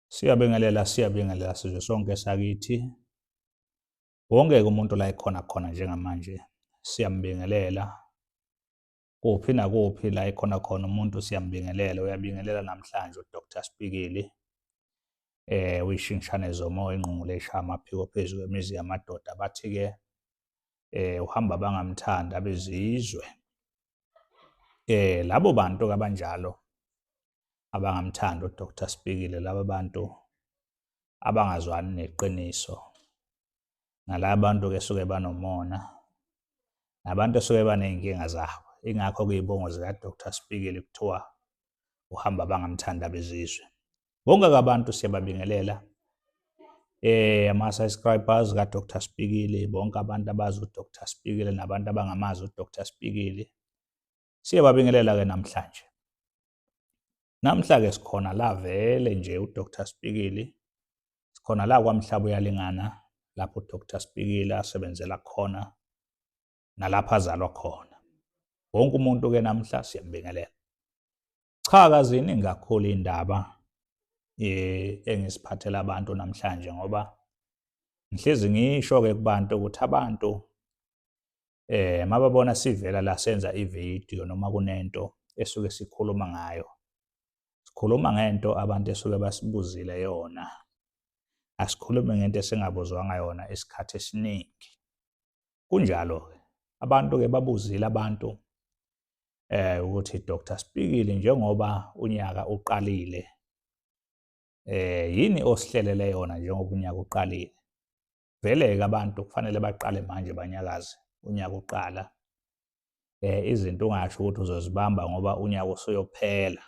Siyabingelela sizwe sonke sakithi. Wonke umuntu la ekhona khona njengamanje siyambingelela. Kuphi nakuphi la ekhona khona umuntu siyambingelela. Uyabingelela namhlanje uDr Spikili. Uyishingishane zomoya ingqungqulo eshaya amaphiko phezu kwemizi yamadoda. Bathi-ke uhamba bangamthanda abezizwe. Labo bantu abanjalo abangamthanda uDr Spikili, laba bantu abangazwani neqiniso, nalaba bantu ke suke banomona, nabantu esuke baney'nkinga zabo. Ingakho kuyibongo zika-Dr Spikili kuthiwa uhamba bangamthanda abezizwe. Bonke abantu siyababingelela, ama-subscribers ka-Dr Spikili, bonke abantu abazi uDr Spikili nabantu abangamazi uDr Spikili, siyababingelela-ke namhlanje. Namhla-ke sikhona la vele nje uDr Spikili, sikhona la kwaMhlaba Uyalingana, lapho uDr Spikili asebenzela khona nalapho azalwa khona. Wonke umuntu-ke namhla siyambingelela. Cha, ziningi kakhulu iy'ndaba engisiphathela abantu namhlanje, ngoba ngihlezi ngisho-ke kubantu ukuthi abantu mababona sivela la senza ividiyo noma kunento esuke sikhuluma ngayo, sikhuluma ngento abantu esuke basibuzile yona, asikhulume ngento esingabuzwanga yona isikhathi esiningi. Kunjalo-ke abantu-ke babuzile abantu ukuthi Dr Spikili, njengoba unyaka uqalile, yini osihlelele yona njengoba unyaka uqalile? Vele-ke abantu kufanele baqale manje banyakaze unyaka uqala. Izinto ungasho ukuthi uzozibamba ngoba unyaka usuyophela,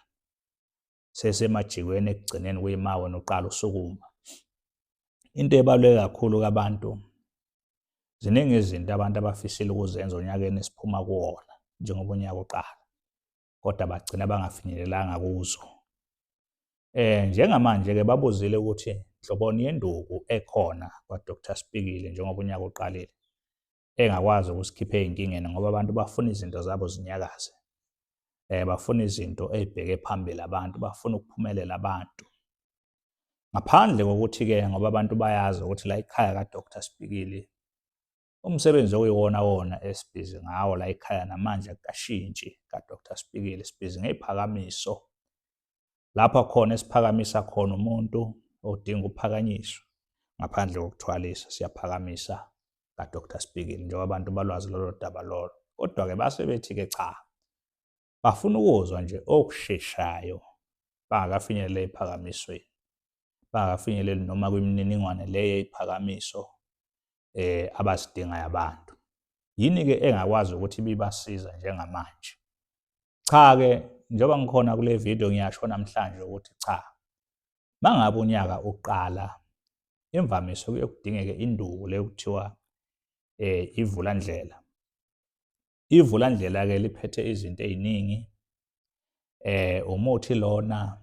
sesemajikweni ekugcineni kuyima wena uqala usukuma. Into ebaluleke kakhulu kabantu, ziningi izinto abantu abafisile ukuzenza onyakeni esiphuma kuwona njengoba unyaka uqala, kodwa bagcina bangafinyelelanga kuzo. Njengamanje-ke babuzile ukuthi nhloboni yenduku ekhona kwa-Dr Spikili njengoba unyaka uqalile engakwazi ukusikhipha ey'nkingeni, ngoba abantu bafuna izinto zabo zinyakaze. Bafuna izinto ey'bheke phambili abantu, bafuna ukuphumelela abantu. Ngaphandle kokuthi-ke ngoba abantu bayazi ukuthi la ekhaya ka-Dr Spikili umsebenzi okuyiwona wona esibhizi ngawo la ekhaya namanje akukashintshi ka-Dr Spikili. Sibhizi ngey'phakamiso, lapho khona esiphakamisa khona umuntu odinga ukuphakanyiswa. Ngaphandle kokuthwalisa, siyaphakamisa ka-Dr Spikili njengoba abantu balwazi lolo daba lolo. Kodwa-ke base bethi-ke cha, bafuna ukuzwa nje okusheshayo, bangakafinyeleli ey'phakamisweni, bangakafinyeleli noma kwimininingwane le yey'phakamiso abazidingayo abantu. Yini-ke engakwazi ukuthi bibasiza njengamanje? Cha-ke njengoba ngikhona kule video ngiyasho namhlanje ukuthi cha, mangabe unyaka uqala, imvamisa kuye kudingeke induku le kuthiwa ivulandlela. Ivulandlela-ke liphethe izinto ey'ningi, umuthi lona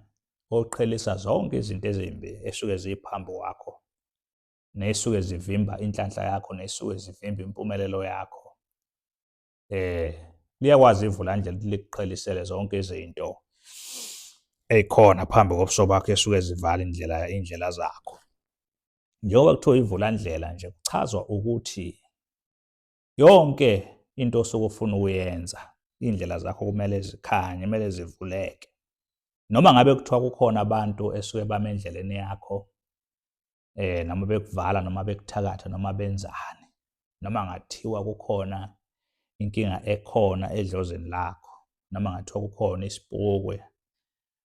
oqhelisa zonke izinto ezimbi esuke ziphambi kwakho, nesuke zivimba inhlanhla yakho, nesuke zivimba impumelelo yakho. Liyakwazi ivulandlela ukuthi likuqhelisele zonke izinto ey'khona phambi kobuso bakho esuke zivala iy'ndlela zakho. Njengoba kuthiwa ivulandlela nje, kuchazwa ukuthi yonke into osuke ufuna ukuyenza, iy'ndlela zakho kumele zikhanye, kumele zivuleke. Noma ngabe kuthiwa kukhona abantu esuke bama endleleni yakho, noma bekuvala, noma bekuthakatha, noma benzani, noma ngathiwa kukhona inkinga ekhona edlozeni lakho, noma ngathiwa kukhona isipukwe,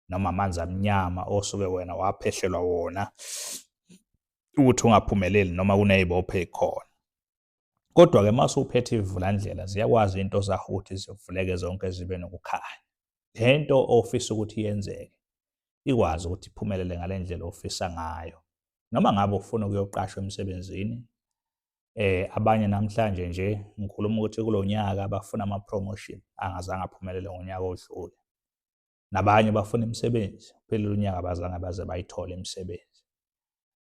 noma amanzi amnyama osuke wena waphehlelwa wona ukuthi ungaphumeleli noma kuney'bopho ey'khona. Kodwa-ke uma usuphethe ivulandlela, ziyakwazi into zakho ukuthi zivuleke zonke zibe nokukhanya. Lento ofisa ukuthi yenzeke ikwazi ukuthi iphumelele ngale ndlela ofisa ngayo. Noma ngabe ufuna ukuyoqashwa emsebenzini, abanye namhlanje nje ngikhuluma ukuthi kulo nyaka bafuna ama-promotion angazange aphumelele ngonyaka odlule. Nabanye bafuna imisebenzi, uphelele unyaka abazange baze bayithole imisebenzi.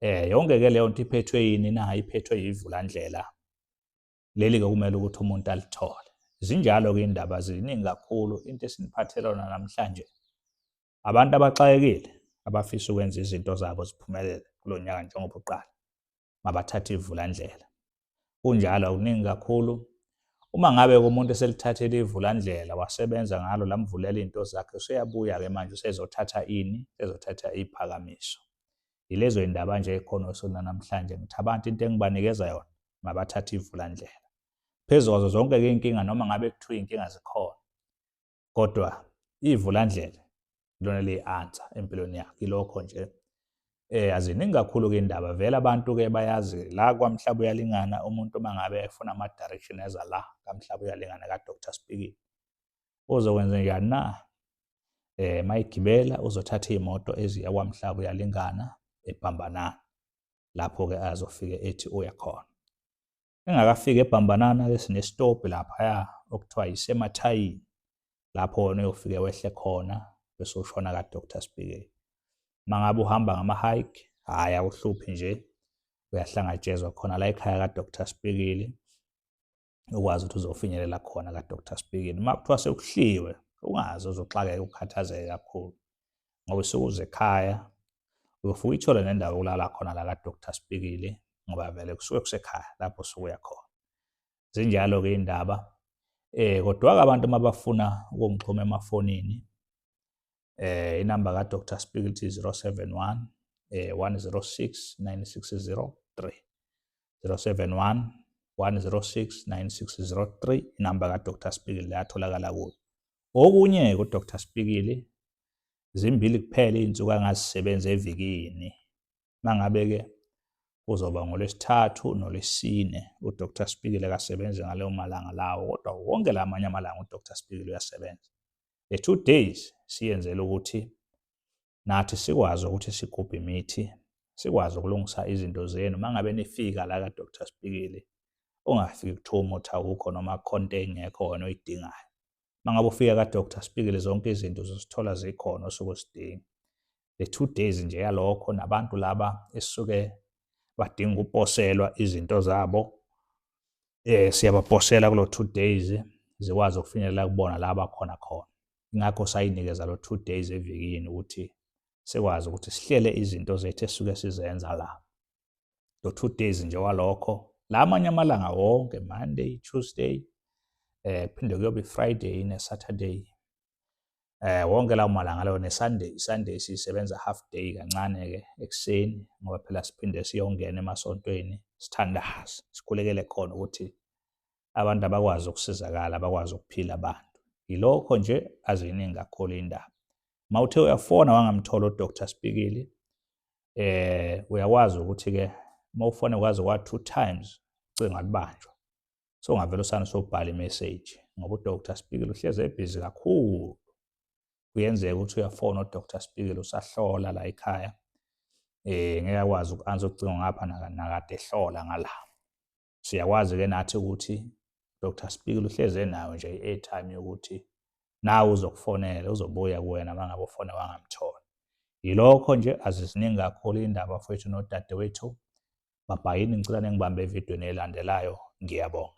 Yonke-ke leyo nto iphethwe yini na? Iphethwe yivulandlela leli-ke kumele ukuthi umuntu alithole. Zinjalo-ke iy'ndaba ziningi kakhulu. Into esiniphathela yona namhlanje, abantu abaxakekile, abafisa ukwenza izinto zabo ziphumelele kulo nyaka njengoba uqala, mabathathe ivulandlela. Kunjalo akuningi kakhulu. Uma ngabe umuntu eselithathele ivulandlela wasebenza ngalo lamvulela izinto zakhe, useyabuya-ke manje usezothatha ini? Usezothatha iphakamiso. Yilezo indaba nje ekhona usuku namhlanje ngithi abantu into engibanikeza yona mabathathe ivulandlela. Phezu kwazo zonke-ke iy'nkinga noma ngabe kuthiwa iy'nkinga zikhona, kodwa ivulandlela lona liyi-answer empilweni yakho. Ilokho nje aziningi kakhulu-ke indaba vele abantu-ke bayazi la kwaMhlaba Uyalingana. Umuntu uma ngabe efuna ama-direction eza la kaMhlaba Uyalingana ka-Dr. Spikili uzokwenza njani na? Mayigibela uzothatha iy'moto eziya kwaMhlaba Uyalingana eBhambanana, lapho-ke azofike ethi uya khona. Engakafika eBhambanana-ke sinesitobhi laphaya okuthiwa yiSemathayini, lapho wona uyofike wehle khona bese ushona ka-Dr. Spikili. Uma ngabe uhamba ngama-hike, hhayi awuhluphi nje, uyahlangatshezwa khona la ekhaya ka-Dr. Spikili, ukwazi ukuthi uzofinyelela khona ka-Dr. Spikili. Uma kuthiwa sekuhliwe, ungaze uzoxakeka ukhathazeke kakhulu ngoba usuke uze ekhaya uyofika uyithole nendawo yokulala khona la ka-Dr. Spikili ngoba vele kusuke kusekhaya lapho osuke uya khona. Zinjalo-ke iy'ndaba. Kodwa-ke abantu uma bafuna ukungixhuma emafonini, inamba ka-Dr. Spikili ithi 071 106 9603. 071 106 9603 inamba ka-Dr. Spikili layatholakala kuyo. Okunye ku-Dr. Spikili zimbili kuphela iy'nsuku angazisebenza evikini. Uma ngabe-ke uzoba ngoLwesithathu noLwesine, u-Dr. Spikili akasebenzi ngaleyo malanga lawo, kodwa wonke la amanye amalanga u-Dr. Spikili uyasebenza. The 2 days siyenzele ukuthi nathi sikwazi ukuthi sigubhe imithi, sikwazi ukulungisa izinto zenu. Uma ngabe nifika la ka-Dr. Spikili, ungafiki kuthiwa umuthi awukho noma khona into engekho wena oyidingayo. Uma ngabe ufika ka-Dr. Spikili zonke izinto uzozithola zikhona osuke uzidinga. The 2 days nje yalokho, nabantu laba esisuke badinga ukuposelwa izinto zabo, siyabaposela kulo 2 days zikwazi ukufinyelela kubona la abakhona khona. Ingakho sayinikeza lo 2 days evikini ukuthi sikwazi ukuthi sihlele izinto zethu esisuke sizenza la. Lo 2 days nje walokho, la amanye amalanga wonke, Monday, Tuesday, phinde kuyobe Friday ne-Saturday, wonke lawo malanga lawo ne-Sunday. I-Sunday siyisebenza half day kancane-ke ekuseni ngoba phela siphinde siyongena emasontweni sithandaze, sikhulekele khona ukuthi abantu abakwazi ukusizakala, bakwazi ukuphila abantu. Yilokho nje, aziningi kakhulu iy'ndaba. Uma uthe uyafona wangamthola u-Dr. Spikili, uyakwazi ukuthi-ke uma ufone kwaze kwa-2 times ucingo alubanjwa, so ungavele usane sobhala imeseji ngoba u-Dr. Spikili uhlezi ebhizi kakhulu. Kuyenzeka ukuthi uyafona u-Dr. Spikili usahlola la ekhaya, ngeke akwazi uku-answer ucingo ngapha nakade ehlola ngala. Siyakwazi-ke nathi ukuthi Dr. Spikili uhlezi enayo nje i-airtime yokuthi nawe uzokufonela, uzobuya kuwena uma ngabe ufona wangamthola. Yilokho nje, aziziningi kakhulu iy'ndaba mfowethu nodadewethu. Bye-bye. Ngicela ningibambe evidweni elandelayo. Ngiyabonga.